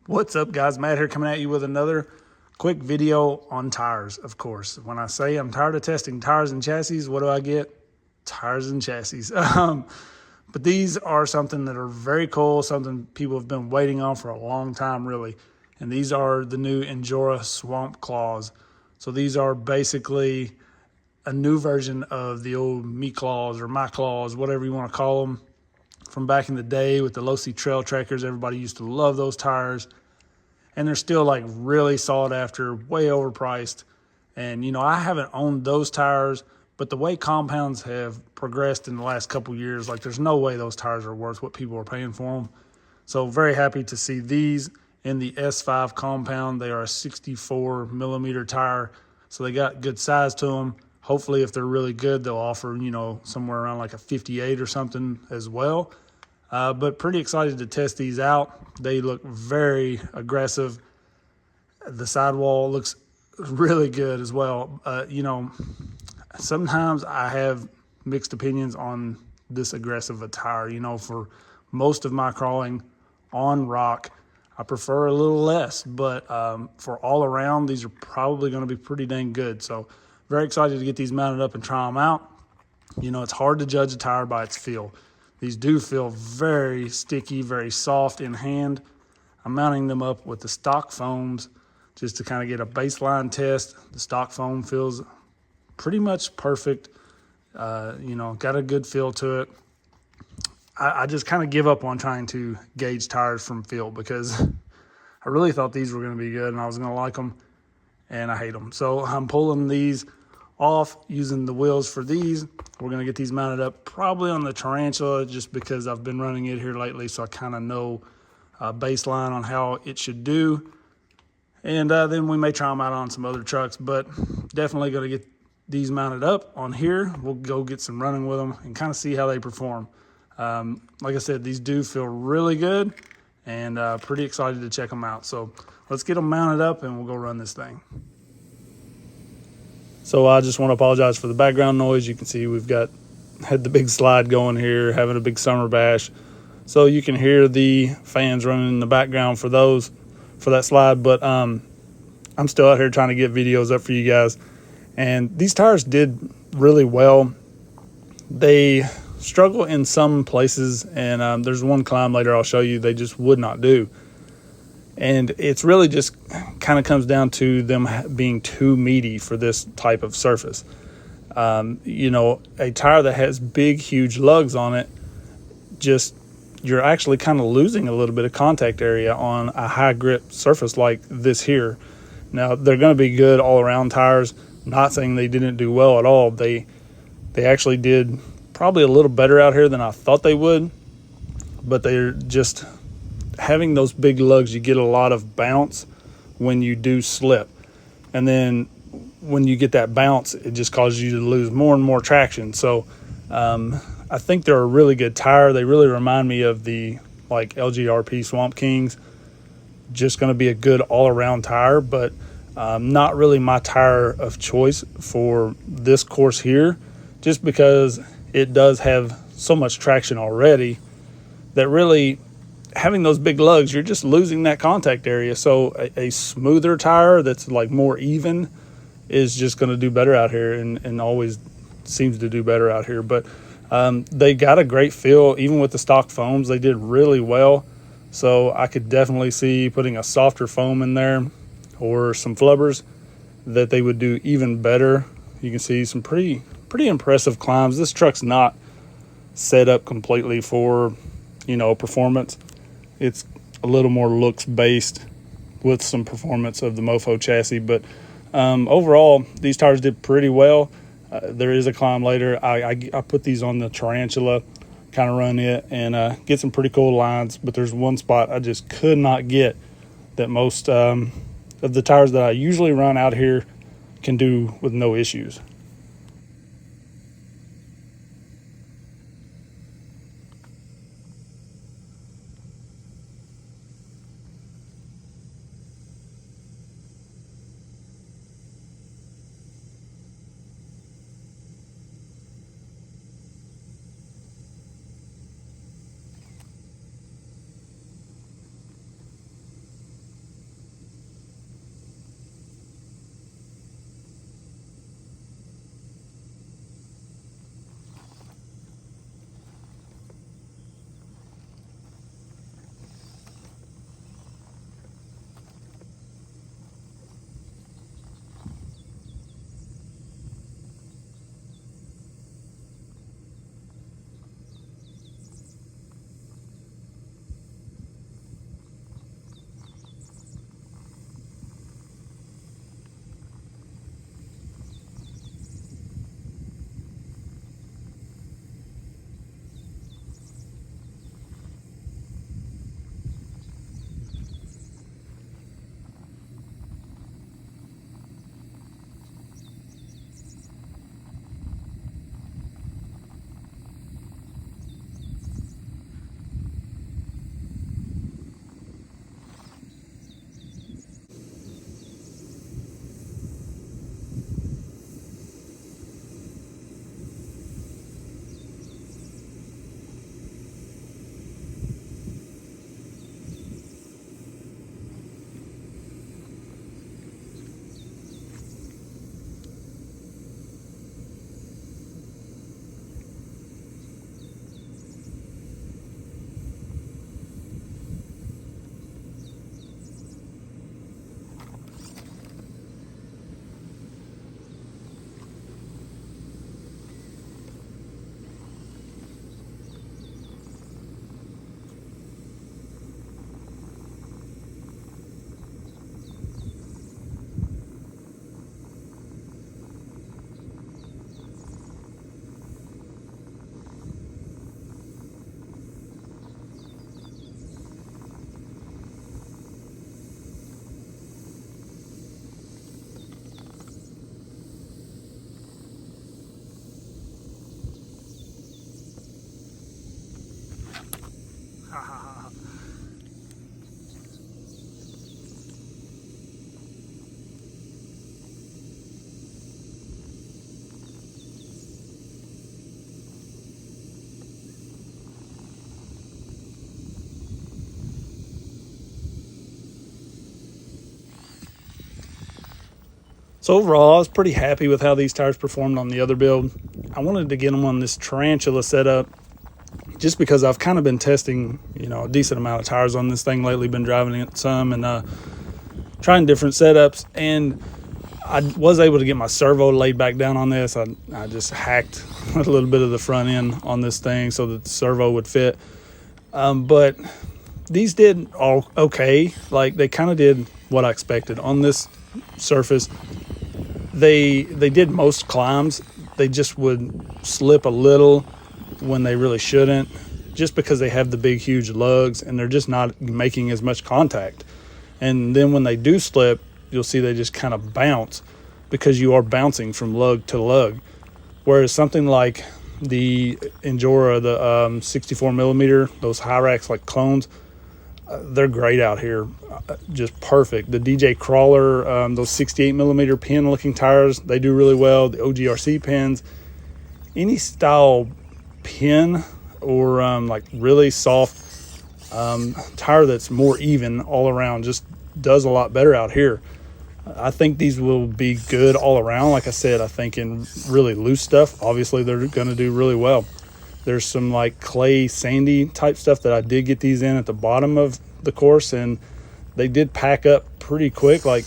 What's up, guys? Matt here, coming at you with another quick video on tires, of course. When I say I'm tired of testing tires and chassis, what do I get? Tires and chassis. But these are something that are very cool, something people have been waiting on for a long time, really. And these are the new Injora Swamp Claws. So these are basically a new version of the old MiClaws or MiClaws, whatever you want to call them, from back in the day with the low-C trail trackers. Everybody used to love those tires. And they're still like really sought after, way overpriced. And, you know, I haven't owned those tires, but the way compounds have progressed in the last couple years, like there's no way those tires are worth what people are paying for them. So very happy to see these in the S5 compound. They are a 64 millimeter tire, so they got good size to them. Hopefully, if they're really good, they'll offer, you know, somewhere around like a 58 or something as well. But pretty excited to test these out. They look very aggressive. The sidewall looks really good as well. You know, sometimes I have mixed opinions on this aggressive a tire. You know, for most of my crawling on rock, I prefer a little less. But for all around, these are probably going to be pretty dang good. So very excited to get these mounted up and try them out. You know, it's hard to judge a tire by its feel. These do feel very sticky, very soft in hand. I'm mounting them up with the stock foams just to kind of get a baseline test. The stock foam feels pretty much perfect. You know, got a good feel to it. I just kind of give up on trying to gauge tires from feel because I really thought these were going to be good and I was going to like them, and I hate them. So I'm pulling these off using the wheels for these. We're going to get these mounted up probably on the Tarantula just because I've been running it here lately, so I kind of know baseline on how it should do. And then we may try them out on some other trucks, but definitely going to get these mounted up on here. We'll go get some running with them and kind of see how they perform. Like I said, these do feel really good, and pretty excited to check them out. So let's get them mounted up and we'll go run this thing. So I just want to apologize for the background noise. You can see we've had the big slide going here, having a big summer bash. So you can hear the fans running in the background for that slide. But I'm still out here trying to get videos up for you guys. And these tires did really well. They struggle in some places, and there's one climb later I'll show you they just would not do. And it's really just kind of comes down to them being too meaty for this type of surface. You know, a tire that has big, huge lugs on it, you're actually kind of losing a little bit of contact area on a high grip surface like this here. Now, they're going to be good all around tires. I'm not saying they didn't do well at all. They actually did probably a little better out here than I thought they would, but they're just having those big lugs. You get a lot of bounce when you do slip, and then when you get that bounce, it just causes you to lose more and more traction. So I think they're a really good tire. They really remind me of the like LGRP Swamp Kings. Just going to be a good all-around tire, but not really my tire of choice for this course here, just because it does have so much traction already that really having those big lugs, you're just losing that contact area. So a smoother tire that's like more even is just going to do better out here, and always seems to do better out here. But they got a great feel. Even with the stock foams, they did really well. So I could definitely see putting a softer foam in there or some flubbers that they would do even better. You can see some pretty impressive climbs. This truck's not set up completely for, you know, performance. It's a little more looks based with some performance of the Mofo chassis, but overall these tires did pretty well. There is a climb later. I put these on the Tarantula, kind of run it and get some pretty cool lines, but there's one spot I just could not get that most of the tires that I usually run out here can do with no issues. So overall, I was pretty happy with how these tires performed on the other build. I wanted to get them on this Tarantula setup just because I've kind of been testing, a decent amount of tires on this thing lately, been driving it some and trying different setups. And I was able to get my servo laid back down on this. I just hacked a little bit of the front end on this thing so that the servo would fit. But these did all okay. Like, they kind of did what I expected on this surface. They did most climbs. They just would slip a little when they really shouldn't, just because they have the big huge lugs and they're just not making as much contact. And then when they do slip, you'll see they just kind of bounce because you are bouncing from lug to lug. Whereas something like the Injora, the 64 millimeter, those Hyrax like clones, they're great out here, just perfect. The DJ Crawler, those 68 millimeter pin looking tires, they do really well. The OGRC pins, any style pin or like really soft tire that's more even all around just does a lot better out here. I think these will be good all around. Like I said, I think in really loose stuff, obviously they're going to do really well. There's some like clay sandy type stuff that I did get these in at the bottom of the course, and they did pack up pretty quick. Like,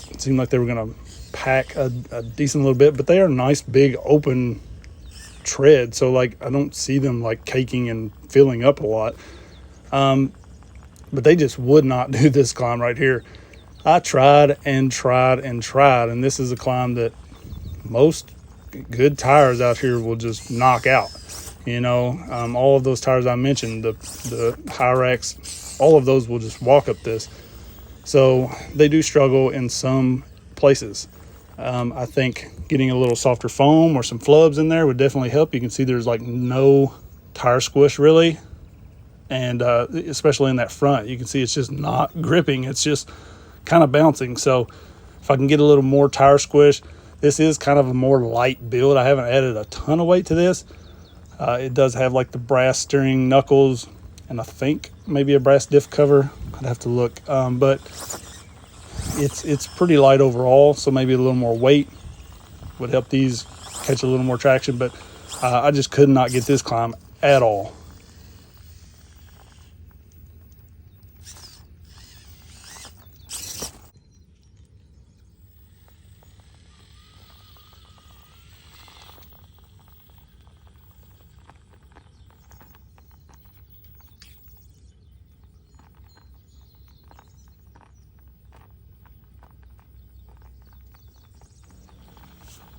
it seemed like they were going to pack a decent little bit, but they are nice big open tread, so like I don't see them like caking and filling up a lot. But they just would not do this climb right here. I tried and tried and tried, and this is a climb that most good tires out here will just knock out. All of those tires I mentioned, the Hyrax, all of those will just walk up this. So they do struggle in some places. I think getting a little softer foam or some flubs in there would definitely help. You can see there's like no tire squish really, and especially in that front, you can see it's just not gripping. It's just kind of bouncing. So if I can get a little more tire squish, this is kind of a more light build. I haven't added a ton of weight to this. It does have like the brass steering knuckles and I think maybe a brass diff cover. I'd have to look, but it's pretty light overall, so maybe a little more weight would help these catch a little more traction. But I just could not get this climb at all.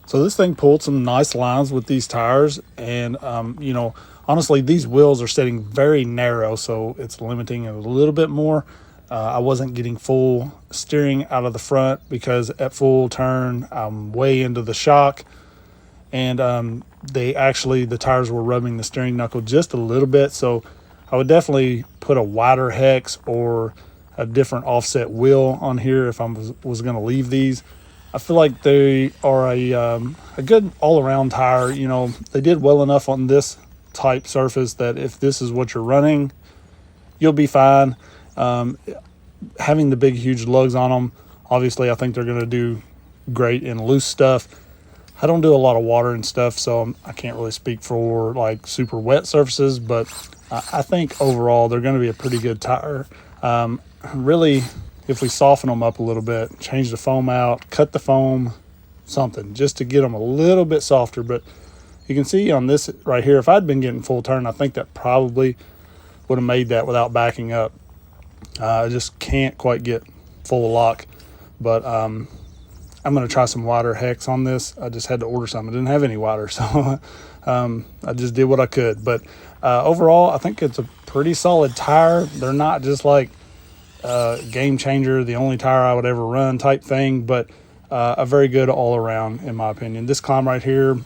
So this thing pulled some nice lines with these tires, and honestly, these wheels are setting very narrow, so it's limiting it a little bit more. I wasn't getting full steering out of the front because at full turn, I'm way into the shock, and the tires were rubbing the steering knuckle just a little bit. So I would definitely put a wider hex or a different offset wheel on here if I was going to leave these. I feel like they are a good all-around tire. They did well enough on this type surface that if this is what you're running, you'll be fine. Having the big, huge lugs on them, obviously, I think they're going to do great in loose stuff. I don't do a lot of water and stuff, so I can't really speak for like super wet surfaces, but I think overall they're going to be a pretty good tire. Really, if we soften them up a little bit, change the foam out, cut the foam, something, just to get them a little bit softer. But you can see on this right here, if I'd been getting full turn, I think that probably would have made that without backing up. I just can't quite get full lock. But I'm going to try some wider hex on this. I just had to order some. I didn't have any wider, so I just did what I could. But overall, I think it's a pretty solid tire. They're not just like game changer, the only tire I would ever run type thing, but a very good all around in my opinion. This climb right here,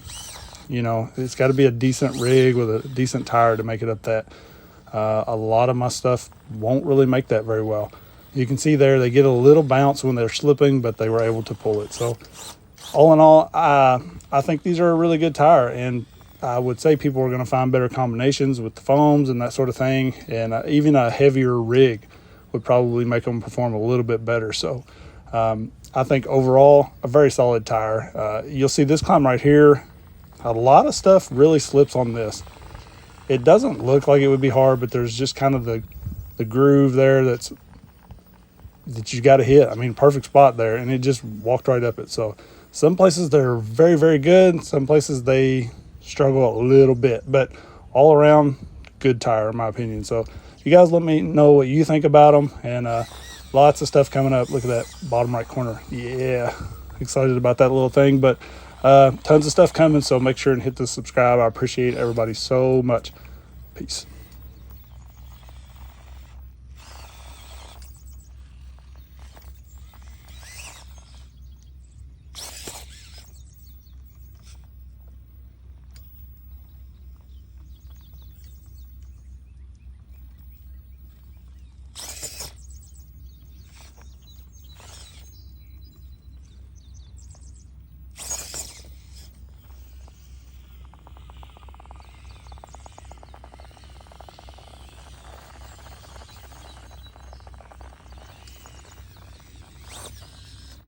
it's got to be a decent rig with a decent tire to make it up that. A lot of my stuff won't really make that very well. You can see there they get a little bounce when they're slipping, but they were able to pull it. So all in all, I think these are a really good tire, and I would say people are going to find better combinations with the foams and that sort of thing, and even a heavier rig would probably make them perform a little bit better. So I think overall, a very solid tire. You'll see this climb right here. A lot of stuff really slips on this. It doesn't look like it would be hard, but there's just kind of the groove there that you got to hit. I mean, perfect spot there, and it just walked right up it. So some places they're very, very good. Some places they struggle a little bit, but all around, good tire in my opinion. So you guys let me know what you think about them, and lots of stuff coming up. Look at that bottom right corner. Yeah, excited about that little thing, but tons of stuff coming, so make sure and hit the subscribe. I appreciate everybody so much. Peace.